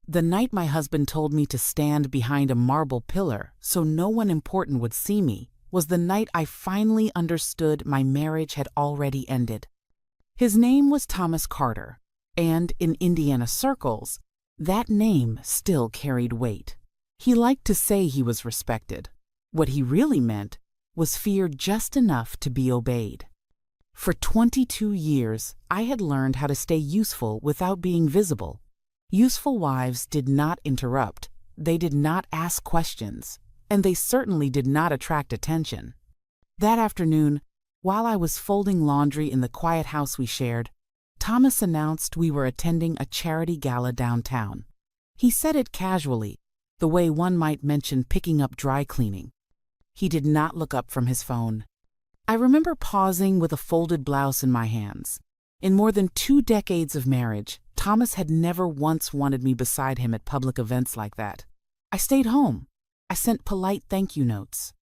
The night my husband told me to stand behind a marble pillar so no one important would see me was the night I finally understood my marriage had already ended. His name was Thomas Carter, and in Indiana circles, that name still carried weight. He liked to say he was respected. What he really meant was feared just enough to be obeyed. For 22 years, I had learned how to stay useful without being visible. Useful wives did not interrupt, they did not ask questions, and they certainly did not attract attention. That afternoon, while I was folding laundry in the quiet house we shared, Thomas announced we were attending a charity gala downtown. He said it casually, the way one might mention picking up dry cleaning. He did not look up from his phone. I remember pausing with a folded blouse in my hands. In more than 2 decades of marriage, Thomas had never once wanted me beside him at public events like that. I stayed home. I sent polite thank you notes.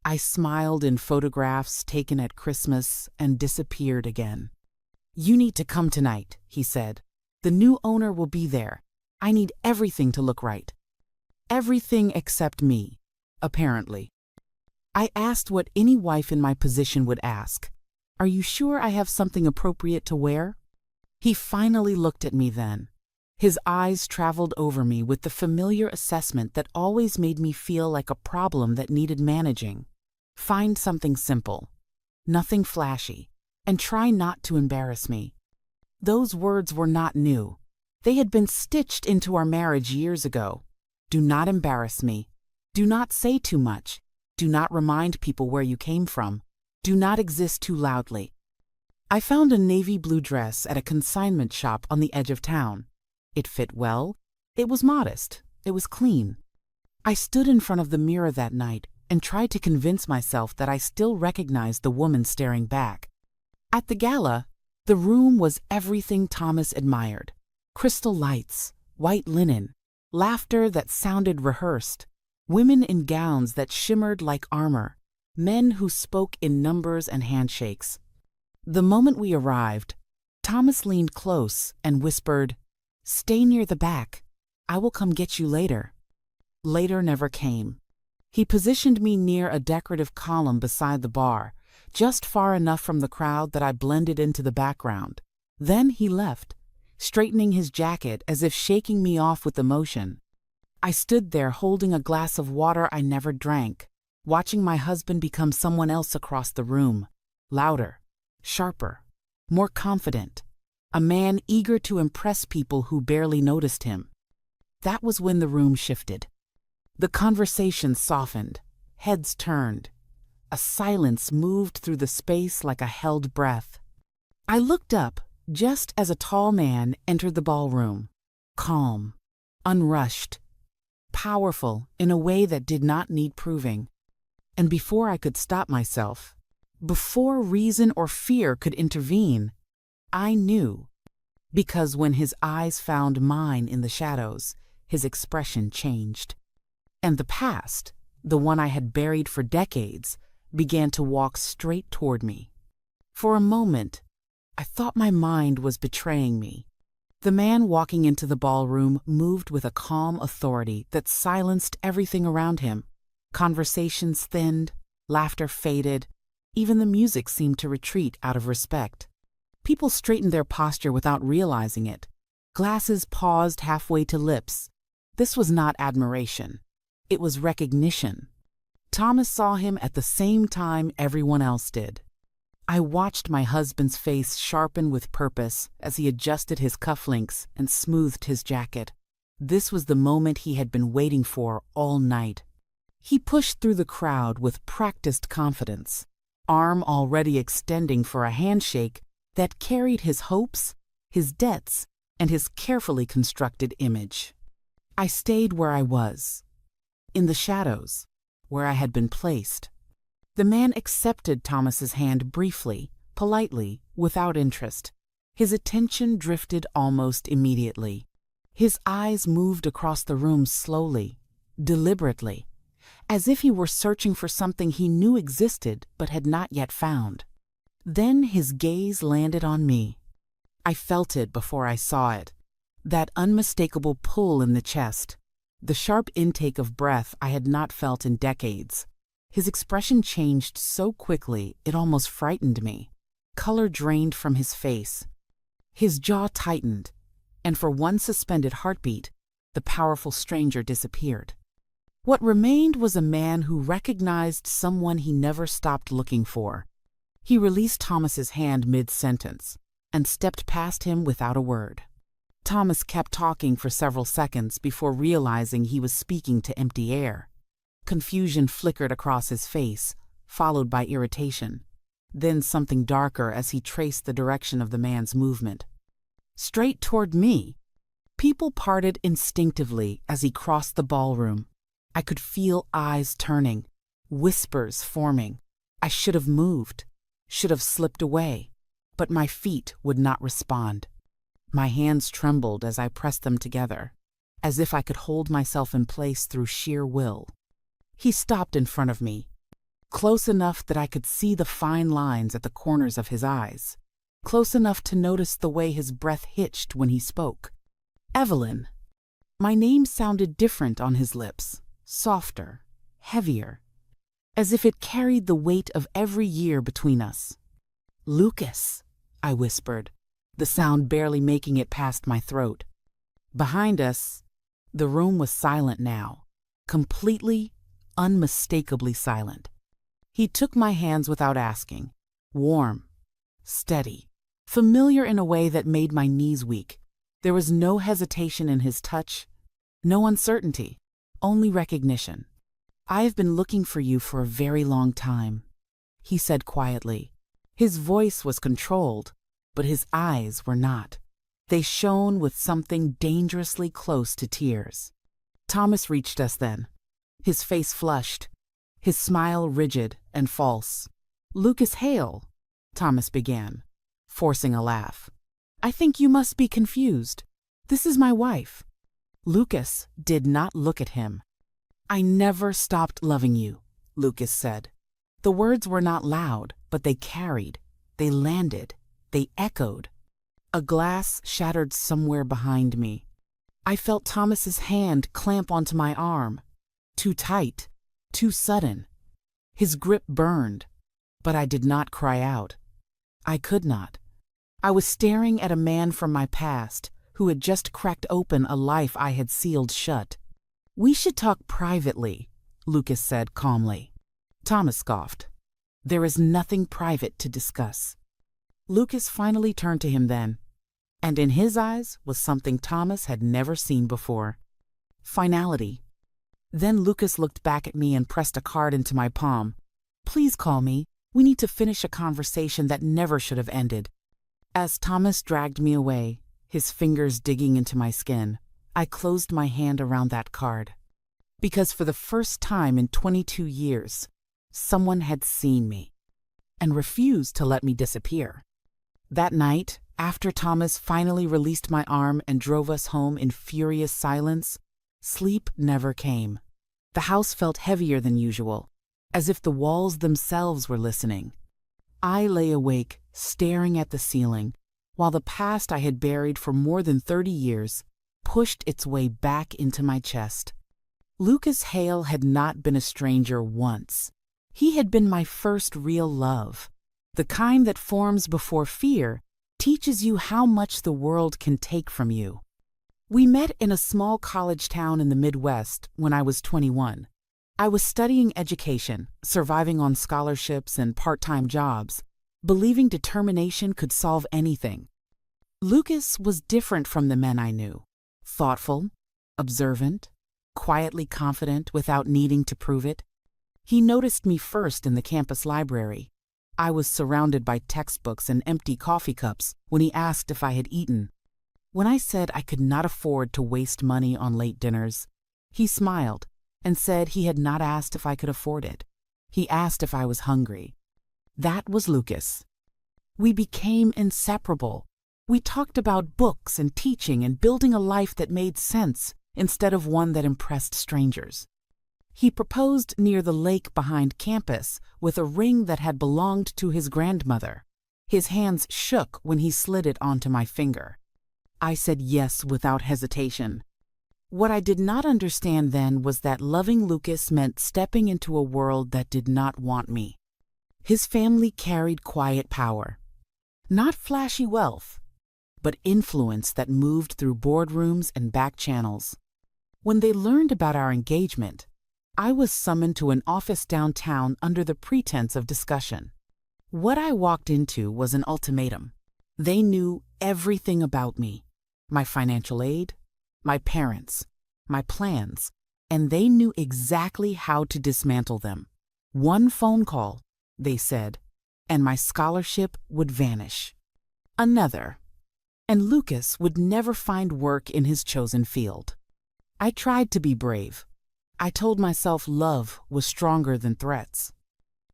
I smiled in photographs taken at Christmas and disappeared again. "You need to come tonight," he said. "The new owner will be there. I need everything to look right." Everything except me, apparently. I asked what any wife in my position would ask. "Are you sure I have something appropriate to wear?" He finally looked at me then. His eyes traveled over me with the familiar assessment that always made me feel like a problem that needed managing. Find something simple, nothing flashy, and try not to embarrass me. Those words were not new. They had been stitched into our marriage years ago. Do not embarrass me. Do not say too much. Do not remind people where you came from. Do not exist too loudly. I found a navy blue dress at a consignment shop on the edge of town. It fit well. It was modest. It was clean. I stood in front of the mirror that night and tried to convince myself that I still recognized the woman staring back. At the gala, the room was everything Thomas admired. Crystal lights, white linen, laughter that sounded rehearsed, women in gowns that shimmered like armor, men who spoke in numbers and handshakes. The moment we arrived, Thomas leaned close and whispered, "Stay near the back. I will come get you later." Later never came. He positioned me near a decorative column beside the bar, just far enough from the crowd that I blended into the background. Then he left, straightening his jacket as if shaking me off with emotion. I stood there holding a glass of water I never drank, watching my husband become someone else across the room, louder, sharper, more confident, a man eager to impress people who barely noticed him. That was when the room shifted. The conversation softened, heads turned. A silence moved through the space like a held breath. I looked up just as a tall man entered the ballroom, calm, unrushed, powerful in a way that did not need proving. And before I could stop myself, before reason or fear could intervene, I knew. Because when his eyes found mine in the shadows, his expression changed. And the past, the one I had buried for decades, began to walk straight toward me. For a moment, I thought my mind was betraying me. The man walking into the ballroom moved with a calm authority that silenced everything around him. Conversations thinned, laughter faded, even the music seemed to retreat out of respect. People straightened their posture without realizing it. Glasses paused halfway to lips. This was not admiration. It was recognition. Thomas saw him at the same time everyone else did. I watched my husband's face sharpen with purpose as he adjusted his cufflinks and smoothed his jacket. This was the moment he had been waiting for all night. He pushed through the crowd with practiced confidence, arm already extending for a handshake that carried his hopes, his debts, and his carefully constructed image. I stayed where I was, in the shadows, where I had been placed. The man accepted Thomas's hand briefly, politely, without interest. His attention drifted almost immediately. His eyes moved across the room slowly, deliberately, as if he were searching for something he knew existed but had not yet found. Then his gaze landed on me. I felt it before I saw it. That unmistakable pull in the chest, the sharp intake of breath I had not felt in decades. His expression changed so quickly it almost frightened me. Color drained from his face. His jaw tightened, and for one suspended heartbeat, the powerful stranger disappeared. What remained was a man who recognized someone he never stopped looking for. He released Thomas's hand mid-sentence and stepped past him without a word. Thomas kept talking for several seconds before realizing he was speaking to empty air. Confusion flickered across his face, followed by irritation, then something darker as he traced the direction of the man's movement. Straight toward me. People parted instinctively as he crossed the ballroom. I could feel eyes turning, whispers forming. I should have moved, should have slipped away, but my feet would not respond. My hands trembled as I pressed them together, as if I could hold myself in place through sheer will. He stopped in front of me, close enough that I could see the fine lines at the corners of his eyes, close enough to notice the way his breath hitched when he spoke. Evelyn. My name sounded different on his lips, softer, heavier, as if it carried the weight of every year between us. Lucas, I whispered, the sound barely making it past my throat. Behind us, the room was silent now, completely, unmistakably silent. He took my hands without asking, warm, steady, familiar in a way that made my knees weak. There was no hesitation in his touch, no uncertainty, only recognition. I have been looking for you for a very long time, he said quietly. His voice was controlled, but his eyes were not. They shone with something dangerously close to tears. Thomas reached us then, his face flushed, his smile rigid and false. Lucas Hale, Thomas began, forcing a laugh. I think you must be confused. This is my wife. Lucas did not look at him. I never stopped loving you, Lucas said. The words were not loud, but they carried, they landed, they echoed. A glass shattered somewhere behind me. I felt Thomas's hand clamp onto my arm. Too tight, too sudden. His grip burned, but I did not cry out. I could not. I was staring at a man from my past who had just cracked open a life I had sealed shut. We should talk privately, Lucas said calmly. Thomas scoffed. There is nothing private to discuss. Lucas finally turned to him then, and in his eyes was something Thomas had never seen before. Finality. Then Lucas looked back at me and pressed a card into my palm. Please call me. We need to finish a conversation that never should have ended. As Thomas dragged me away, his fingers digging into my skin, I closed my hand around that card. Because for the first time in 22 years, someone had seen me and refused to let me disappear. That night, after Thomas finally released my arm and drove us home in furious silence, sleep never came. The house felt heavier than usual, as if the walls themselves were listening. I lay awake, staring at the ceiling, while the past I had buried for more than 30 years pushed its way back into my chest. Lucas Hale had not been a stranger once. He had been my first real love. The kind that forms before fear teaches you how much the world can take from you. We met in a small college town in the Midwest when I was 21. I was studying education, surviving on scholarships and part-time jobs, believing determination could solve anything. Lucas was different from the men I knew. Thoughtful, observant, quietly confident without needing to prove it. He noticed me first in the campus library. I was surrounded by textbooks and empty coffee cups when he asked if I had eaten. When I said I could not afford to waste money on late dinners, he smiled and said he had not asked if I could afford it. He asked if I was hungry. That was Lucas. We became inseparable. We talked about books and teaching and building a life that made sense instead of one that impressed strangers. He proposed near the lake behind campus with a ring that had belonged to his grandmother. His hands shook when he slid it onto my finger. I said yes without hesitation. What I did not understand then was that loving Lucas meant stepping into a world that did not want me. His family carried quiet power. Not flashy wealth, but influence that moved through boardrooms and back channels. When they learned about our engagement, I was summoned to an office downtown under the pretense of discussion. What I walked into was an ultimatum. They knew everything about me, my financial aid, my parents, my plans, and they knew exactly how to dismantle them. One phone call, they said, and my scholarship would vanish. Another, and Lucas would never find work in his chosen field. I tried to be brave. I told myself love was stronger than threats.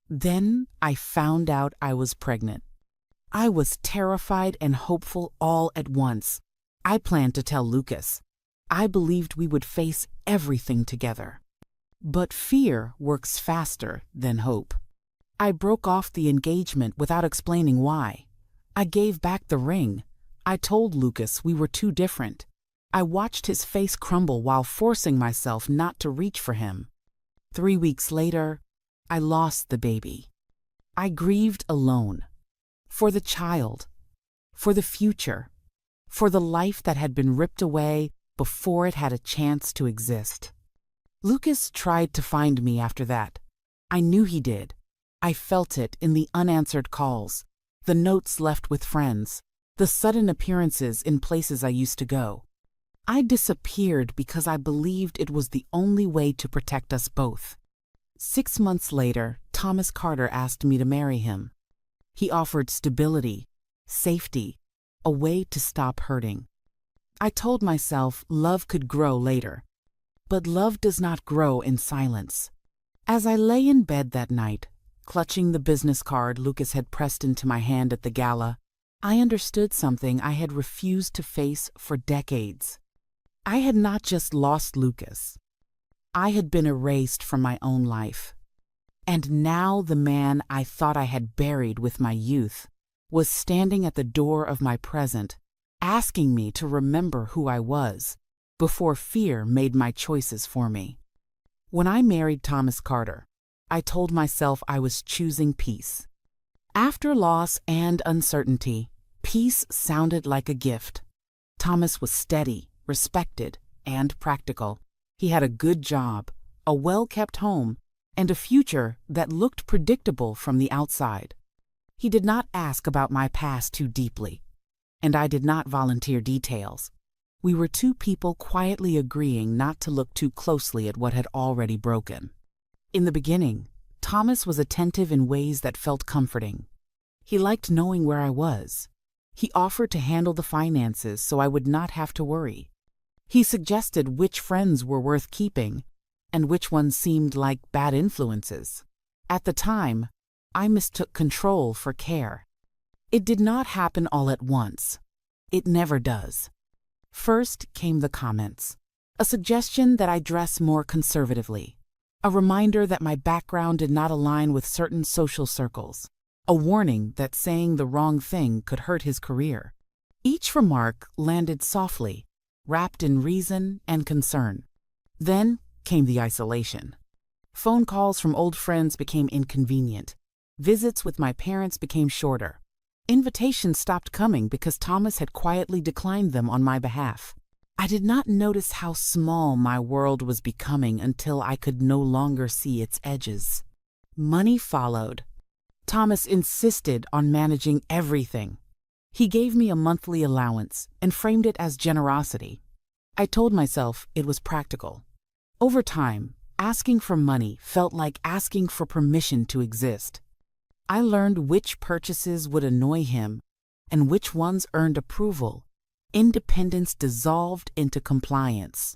Then I found out I was pregnant. I was terrified and hopeful all at once. I planned to tell Lucas. I believed we would face everything together. But fear works faster than hope. I broke off the engagement without explaining why. I gave back the ring. I told Lucas we were too different. I watched his face crumble while forcing myself not to reach for him. 3 weeks later, I lost the baby. I grieved alone. For the child, for the future, for the life that had been ripped away before it had a chance to exist. Lucas tried to find me after that. I knew he did. I felt it in the unanswered calls, the notes left with friends, the sudden appearances in places I used to go. I disappeared because I believed it was the only way to protect us both. 6 months later, Thomas Carter asked me to marry him. He offered stability, safety, a way to stop hurting. I told myself love could grow later. But love does not grow in silence. As I lay in bed that night, clutching the business card Lucas had pressed into my hand at the gala, I understood something I had refused to face for decades. I had not just lost Lucas. I had been erased from my own life. And now the man I thought I had buried with my youth was standing at the door of my present, asking me to remember who I was before fear made my choices for me. When I married Thomas Carter, I told myself I was choosing peace. After loss and uncertainty, peace sounded like a gift. Thomas was steady, respected, and practical. He had a good job, a well-kept home, and a future that looked predictable from the outside. He did not ask about my past too deeply, and I did not volunteer details. We were two people quietly agreeing not to look too closely at what had already broken. In the beginning, Thomas was attentive in ways that felt comforting. He liked knowing where I was. He offered to handle the finances so I would not have to worry. He suggested which friends were worth keeping and which ones seemed like bad influences. At the time, I mistook control for care. It did not happen all at once. It never does. First came the comments, a suggestion that I dress more conservatively, a reminder that my background did not align with certain social circles, a warning that saying the wrong thing could hurt his career. Each remark landed softly, wrapped in reason and concern. Then came the isolation. Phone calls from old friends became inconvenient. Visits with my parents became shorter. Invitations stopped coming because Thomas had quietly declined them on my behalf. I did not notice how small my world was becoming until I could no longer see its edges. Money followed. Thomas insisted on managing everything. He gave me a monthly allowance and framed it as generosity. I told myself it was practical. Over time, asking for money felt like asking for permission to exist. I learned which purchases would annoy him and which ones earned approval. Independence dissolved into compliance.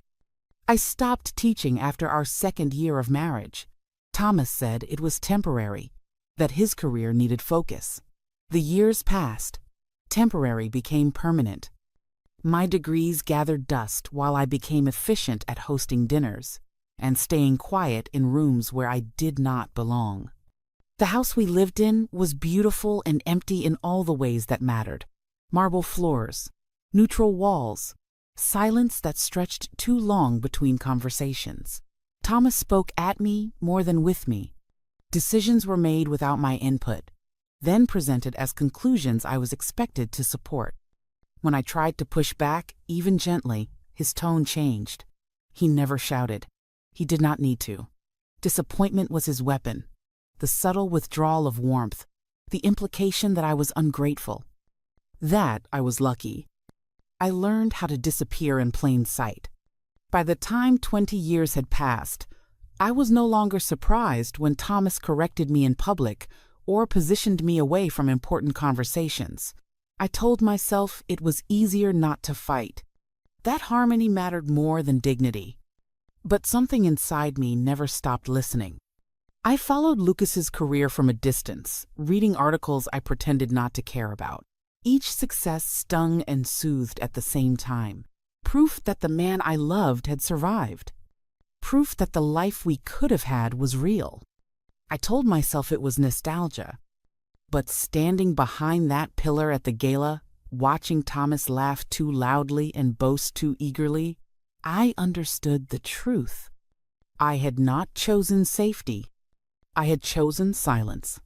I stopped teaching after our 2nd year of marriage. Thomas said it was temporary, that his career needed focus. The years passed. Temporary became permanent. My degrees gathered dust while I became efficient at hosting dinners and staying quiet in rooms where I did not belong. The house we lived in was beautiful and empty in all the ways that mattered. Marble floors, Neutral walls. Silence that stretched too long between conversations. Thomas spoke at me more than with me. Decisions were made without my input, then presented as conclusions I was expected to support. When I tried to push back, even gently, his tone changed. He never shouted. He did not need to. Disappointment was his weapon. The subtle withdrawal of warmth, the implication that I was ungrateful. That I was lucky. I learned how to disappear in plain sight. By the time 20 years had passed, I was no longer surprised when Thomas corrected me in public or positioned me away from important conversations. I told myself it was easier not to fight. That harmony mattered more than dignity. But something inside me never stopped listening. I followed Lucas's career from a distance, reading articles I pretended not to care about. Each success stung and soothed at the same time. Proof that the man I loved had survived. Proof that the life we could have had was real. I told myself it was nostalgia. But standing behind that pillar at the gala, watching Thomas laugh too loudly and boast too eagerly, I understood the truth. I had not chosen safety. I had chosen silence.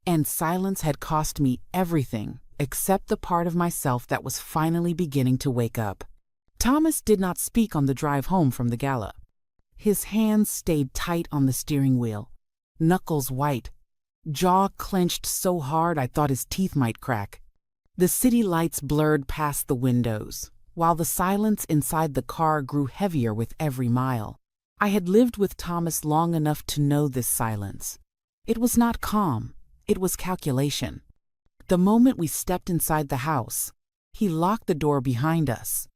And silence had cost me everything except the part of myself that was finally beginning to wake up. Thomas did not speak on the drive home from the gala. His hands stayed tight on the steering wheel, knuckles white, jaw clenched so hard I thought his teeth might crack. The city lights blurred past the windows, while the silence inside the car grew heavier with every mile. I had lived with Thomas long enough to know this silence. It was not calm, it was calculation. The moment we stepped inside the house, he locked the door behind us.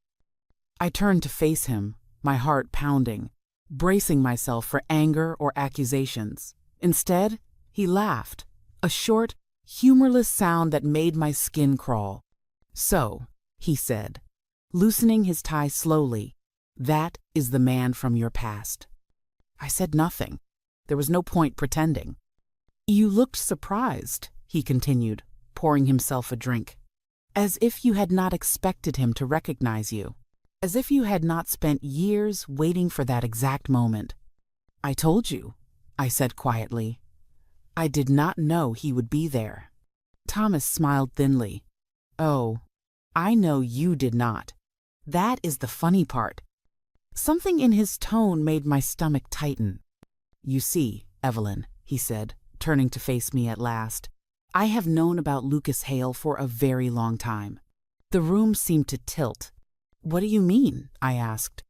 I turned to face him, my heart pounding, bracing myself for anger or accusations. Instead, he laughed, a short, humorless sound that made my skin crawl. "So," he said, loosening his tie slowly, "that is the man from your past." I said nothing. There was no point pretending. "You looked surprised," he continued, pouring himself a drink, "as if you had not expected him to recognize you, as if you had not spent years waiting for that exact moment." "I told you," I said quietly. "I did not know he would be there." Thomas smiled thinly. "Oh, I know you did not. That is the funny part." Something in his tone made my stomach tighten. "You see, Evelyn," he said, turning to face me at last, "I have known about Lucas Hale for a very long time." The room seemed to tilt. "What do you mean?" I asked.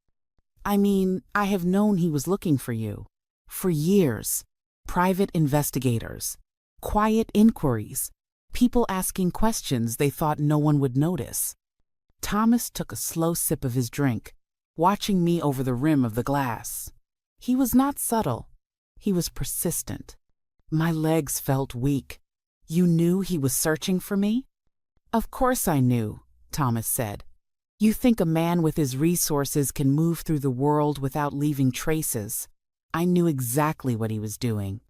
"I mean, I have known he was looking for you. For years. Private investigators. Quiet inquiries. People asking questions they thought no one would notice." Thomas took a slow sip of his drink, watching me over the rim of the glass. He was not subtle. He was persistent. My legs felt weak. "You knew he was searching for me?" "Of course I knew," Thomas said. "You think a man with his resources can move through the world without leaving traces. I knew exactly what he was doing."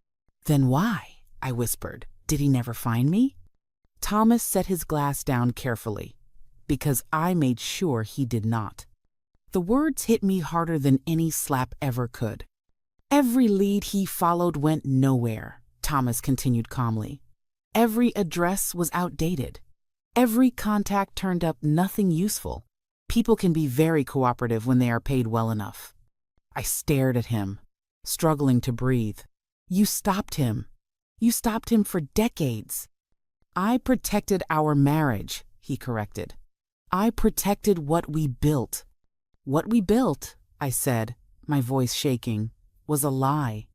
"Then why?" I whispered. "Did he never find me?" Thomas set his glass down carefully. "Because I made sure he did not." The words hit me harder than any slap ever could. "Every lead he followed went nowhere," Thomas continued calmly. "Every address was outdated. Every contact turned up nothing useful. People can be very cooperative when they are paid well enough." I stared at him, struggling to breathe. "You stopped him. You stopped him for decades." "I protected our marriage," he corrected. "I protected what we built." "What we built," I said, my voice shaking, "was a lie."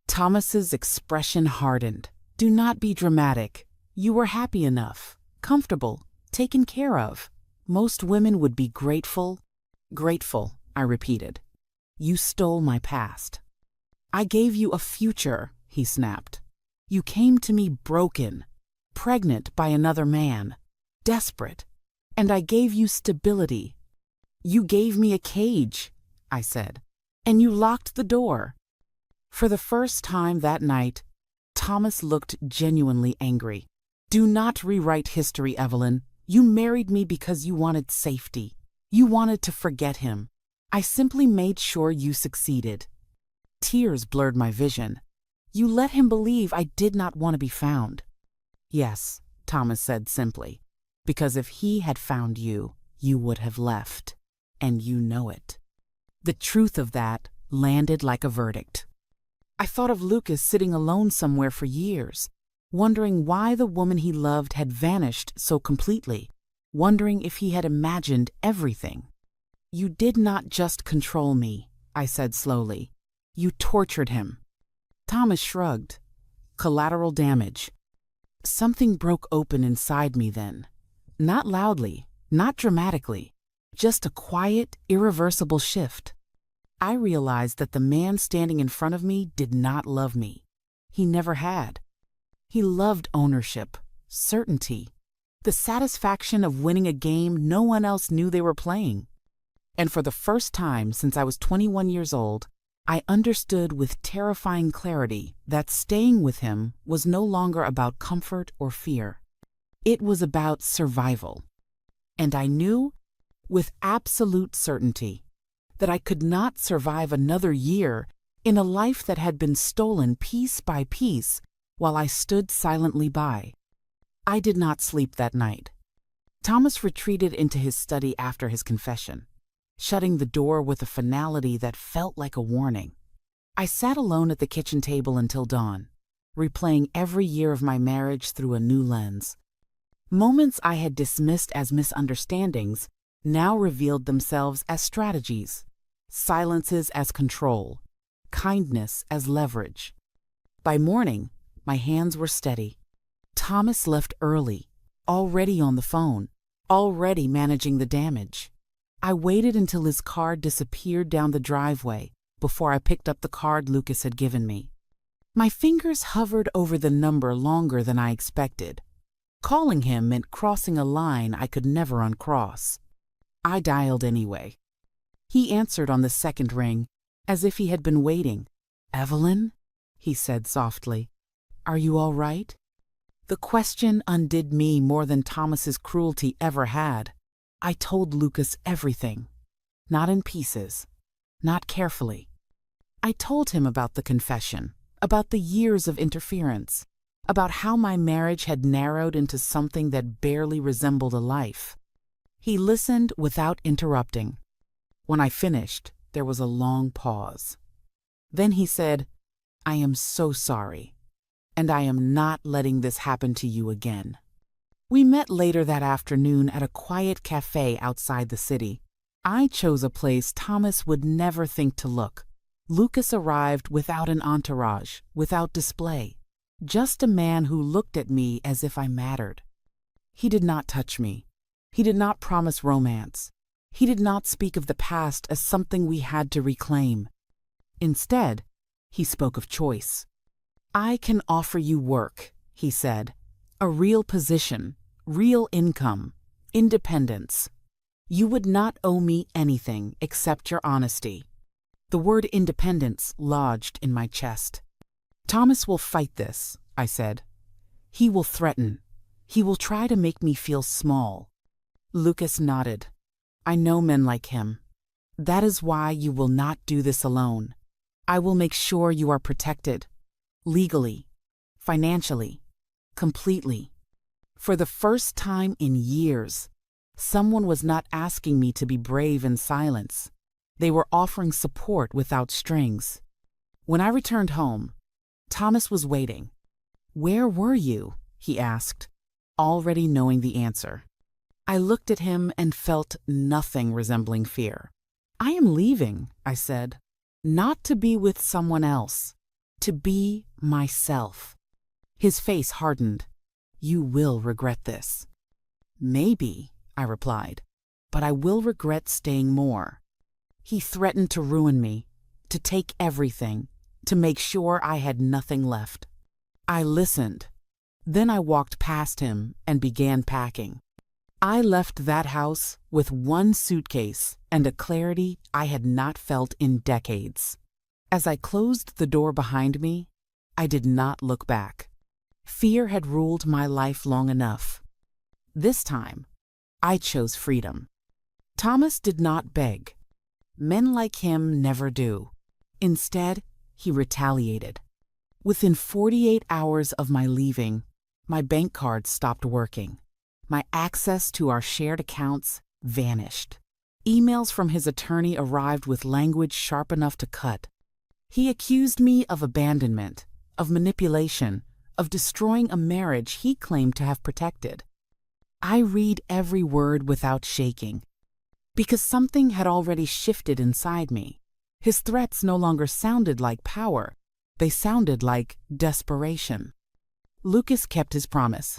Thomas's expression hardened. "Do not be dramatic. You were happy enough, comfortable, taken care of. Most women would be grateful." "Grateful," I repeated. "You stole my past." "I gave you a future," he snapped. "You came to me broken, pregnant by another man, desperate, and I gave you stability." "You gave me a cage," I said, "and you locked the door." For the first time that night, Thomas looked genuinely angry. "Do not rewrite history, Evelyn. You married me because you wanted safety. You wanted to forget him. I simply made sure you succeeded." Tears blurred my vision. "You let him believe I did not want to be found." "Yes," Thomas said simply, "because if he had found you, you would have left. And you know it." The truth of that landed like a verdict. I thought of Lucas sitting alone somewhere for years, wondering why the woman he loved had vanished so completely, wondering if he had imagined everything. "You did not just control me," I said slowly. "You tortured him." Thomas shrugged. Collateral damage. Something broke open inside me then. Not loudly, not dramatically, just a quiet, irreversible shift. I realized that the man standing in front of me did not love me. He never had. He loved ownership, certainty, the satisfaction of winning a game no one else knew they were playing. And for the first time since I was 21 years old, I understood with terrifying clarity that staying with him was no longer about comfort or fear. It was about survival. And I knew, with absolute certainty, that I could not survive another year in a life that had been stolen piece by piece while I stood silently by. I did not sleep that night. Thomas retreated into his study after his confession, shutting the door with a finality that felt like a warning. I sat alone at the kitchen table until dawn, replaying every year of my marriage through a new lens. Moments I had dismissed as misunderstandings now revealed themselves as strategies, silences as control, kindness as leverage. By morning, my hands were steady. Thomas left early, already on the phone, already managing the damage. I waited until his car disappeared down the driveway before I picked up the card Lucas had given me. My fingers hovered over the number longer than I expected. Calling him meant crossing a line I could never uncross. I dialed anyway. He answered on the second ring, as if he had been waiting. "Evelyn?" he said softly. "Are you all right?" The question undid me more than Thomas's cruelty ever had. I told Lucas everything. Not in pieces. Not carefully. I told him about the confession, about the years of interference, about how my marriage had narrowed into something that barely resembled a life. He listened without interrupting. When I finished, there was a long pause. Then he said, "I am so sorry, and I am not letting this happen to you again." We met later that afternoon at a quiet cafe outside the city. I chose a place Thomas would never think to look. Lucas arrived without an entourage, without display. Just a man who looked at me as if I mattered. He did not touch me. He did not promise romance. He did not speak of the past as something we had to reclaim. Instead, he spoke of choice. "I can offer you work," he said. "A real position, real income, independence. You would not owe me anything except your honesty." The word independence lodged in my chest. "Thomas will fight this," I said. "He will threaten. He will try to make me feel small." Lucas nodded. "I know men like him. That is why you will not do this alone. I will make sure you are protected. Legally, financially, completely." For the first time in years, someone was not asking me to be brave in silence. They were offering support without strings. When I returned home, Thomas was waiting. "Where were you?" he asked, already knowing the answer. I looked at him and felt nothing resembling fear. "I am leaving," I said, "not to be with someone else, to be myself." His face hardened. "You will regret this." "Maybe," I replied, "but I will regret staying more." He threatened to ruin me, to take everything, to make sure I had nothing left. I listened. Then I walked past him and began packing. I left that house with one suitcase and a clarity I had not felt in decades. As I closed the door behind me, I did not look back. Fear had ruled my life long enough. This time, I chose freedom. Thomas did not beg. Men like him never do. Instead, he retaliated. Within 48 hours of my leaving, my bank card stopped working. My access to our shared accounts vanished. Emails from his attorney arrived with language sharp enough to cut. He accused me of abandonment, of manipulation, of destroying a marriage he claimed to have protected. I read every word without shaking, because something had already shifted inside me. His threats no longer sounded like power. They sounded like desperation. Lucas kept his promise.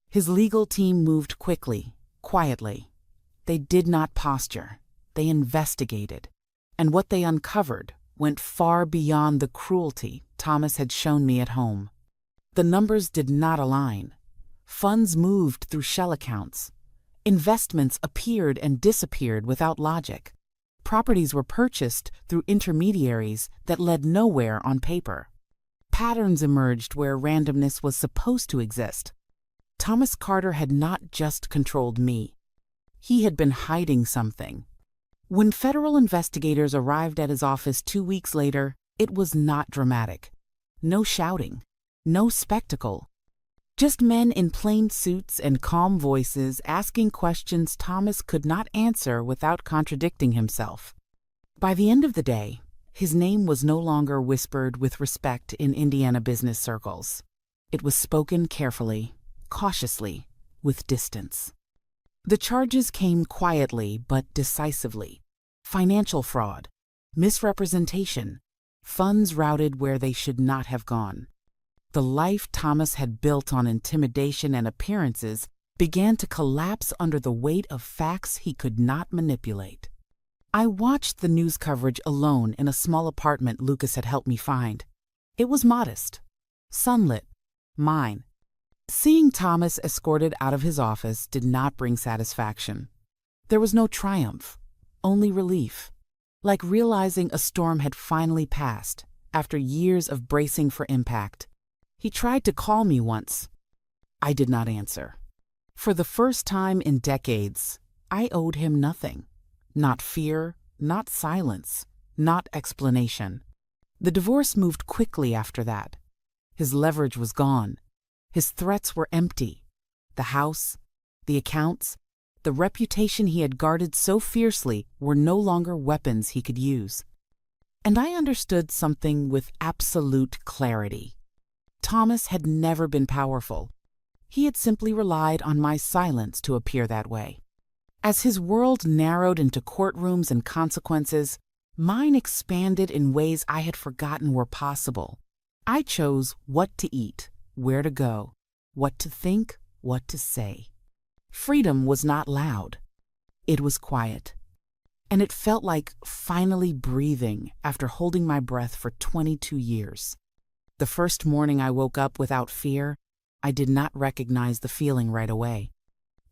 His legal team moved quickly, quietly. They did not posture. They investigated. And what they uncovered went far beyond the cruelty Thomas had shown me at home. The numbers did not align. Funds moved through shell accounts. Investments appeared and disappeared without logic. Properties were purchased through intermediaries that led nowhere on paper. Patterns emerged where randomness was supposed to exist. Thomas Carter had not just controlled me. He had been hiding something. When federal investigators arrived at his office 2 weeks later, it was not dramatic. No shouting, no spectacle. Just men in plain suits and calm voices asking questions Thomas could not answer without contradicting himself. By the end of the day, his name was no longer whispered with respect in Indiana business circles. It was spoken carefully, cautiously, with distance. The charges came quietly but decisively. Financial fraud, misrepresentation, funds routed where they should not have gone. The life Thomas had built on intimidation and appearances began to collapse under the weight of facts he could not manipulate. I watched the news coverage alone in a small apartment Lucas had helped me find. It was modest, sunlit, mine. Seeing Thomas escorted out of his office did not bring satisfaction. There was no triumph, only relief, like realizing a storm had finally passed after years of bracing for impact. He tried to call me once. I did not answer. For the first time in decades, I owed him nothing. Not fear, not silence, not explanation. The divorce moved quickly after that. His leverage was gone. His threats were empty. The house, the accounts, the reputation he had guarded so fiercely were no longer weapons he could use. And I understood something with absolute clarity. Thomas had never been powerful. He had simply relied on my silence to appear that way. As his world narrowed into courtrooms and consequences, mine expanded in ways I had forgotten were possible. I chose what to eat, where to go, what to think, what to say. Freedom was not loud. It was quiet. And it felt like finally breathing after holding my breath for 22 years. The first morning I woke up without fear, I did not recognize the feeling right away.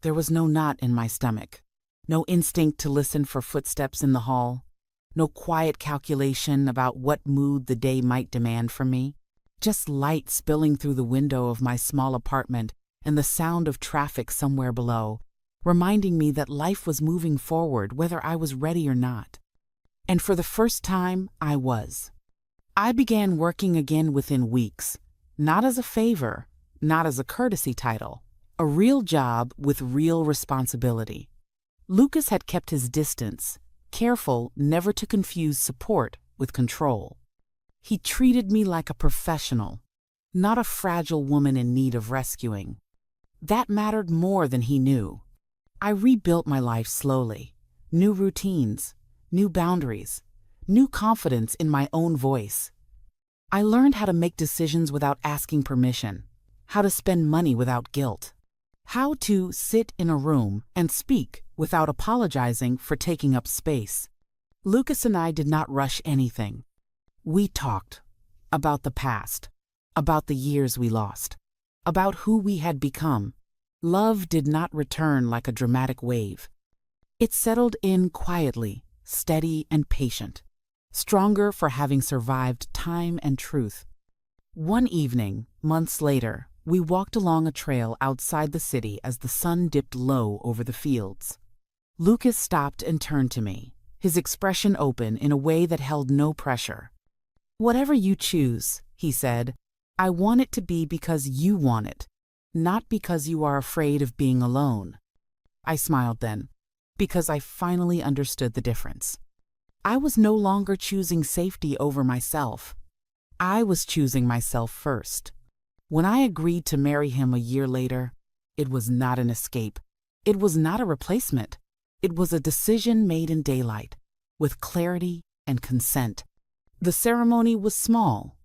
There was no knot in my stomach, no instinct to listen for footsteps in the hall, no quiet calculation about what mood the day might demand from me. Just light spilling through the window of my small apartment and the sound of traffic somewhere below, reminding me that life was moving forward whether I was ready or not. And for the first time, I was. I began working again within weeks, not as a favor, not as a courtesy title, a real job with real responsibility. Lucas had kept his distance, careful never to confuse support with control. He treated me like a professional, not a fragile woman in need of rescuing. That mattered more than he knew. I rebuilt my life slowly. New routines, new boundaries, new confidence in my own voice. I learned how to make decisions without asking permission, how to spend money without guilt, how to sit in a room and speak without apologizing for taking up space. Lucas and I did not rush anything. We talked about the past, about the years we lost, about who we had become. Love did not return like a dramatic wave. It settled in quietly, steady and patient, stronger for having survived time and truth. One evening, months later, We walked along a trail outside the city as the sun dipped low over the fields. Lucas stopped and turned to me, his expression open in a way that held no pressure. "Whatever you choose," he said, "I want it to be because you want it, not because you are afraid of being alone." I smiled then, because I finally understood the difference. I was no longer choosing safety over myself. I was choosing myself first. When I agreed to marry him a year later, it was not an escape. It was not a replacement. It was a decision made in daylight, with clarity and consent. The ceremony was small.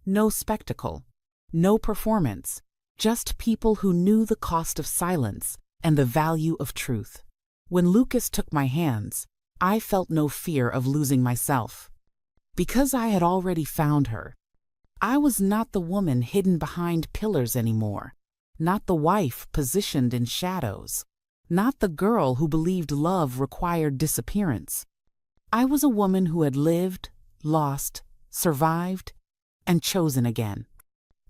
No spectacle. No performance. Just people who knew the cost of silence and the value of truth. When Lucas took my hands, I felt no fear of losing myself. Because I had already found her. I was not the woman hidden behind pillars anymore, not the wife positioned in shadows, not the girl who believed love required disappearance. I was a woman who had lived, lost, survived, and chosen again.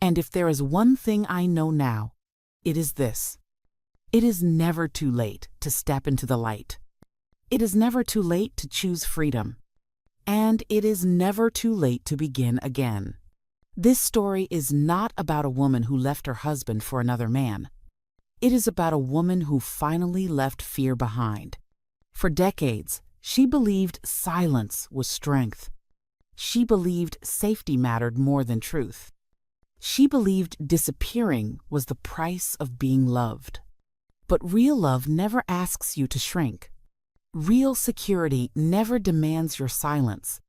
And if there is one thing I know now, it is this. It is never too late to step into the light. It is never too late to choose freedom. And it is never too late to begin again. This story is not about a woman who left her husband for another man. It is about a woman who finally left fear behind. For decades, she believed silence was strength. She believed safety mattered more than truth. She believed disappearing was the price of being loved. But real love never asks you to shrink. Real security never demands your silence.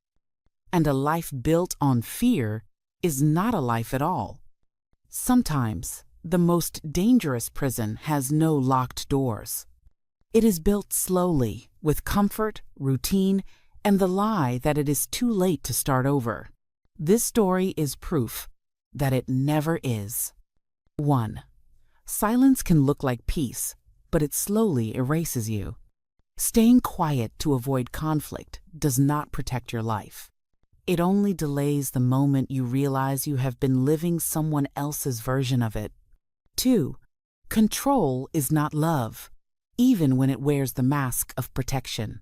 And a life built on fear is not a life at all. Sometimes, the most dangerous prison has no locked doors. It is built slowly, with comfort, routine, and the lie that it is too late to start over. This story is proof that it never is. 1. Silence can look like peace, but it slowly erases you. Staying quiet to avoid conflict does not protect your life. It only delays the moment you realize you have been living someone else's version of it. 2. Control is not love, even when it wears the mask of protection.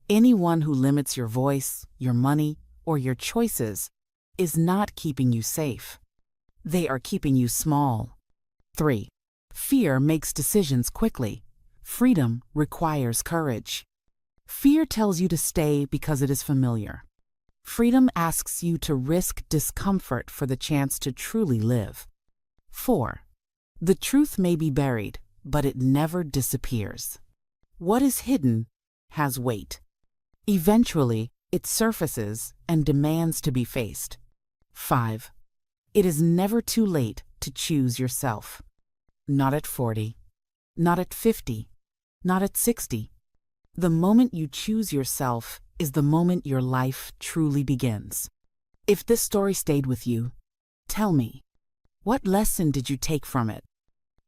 Anyone who limits your voice, your money, or your choices is not keeping you safe. They are keeping you small. 3. Fear makes decisions quickly. Freedom requires courage. Fear tells you to stay because it is familiar. Freedom asks you to risk discomfort for the chance to truly live. 4. The truth may be buried, but it never disappears. What is hidden has weight. Eventually, it surfaces and demands to be faced. 5. It is never too late to choose yourself. Not at 40, not at 50, not at 60. The moment you choose yourself is the moment your life truly begins. If this story stayed with you, tell me, what lesson did you take from it?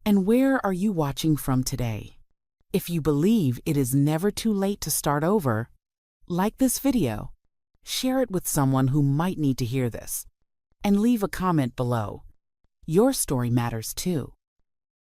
And where are you watching from today? If you believe it is never too late to start over, like this video, share it with someone who might need to hear this, and leave a comment below. Your story matters too.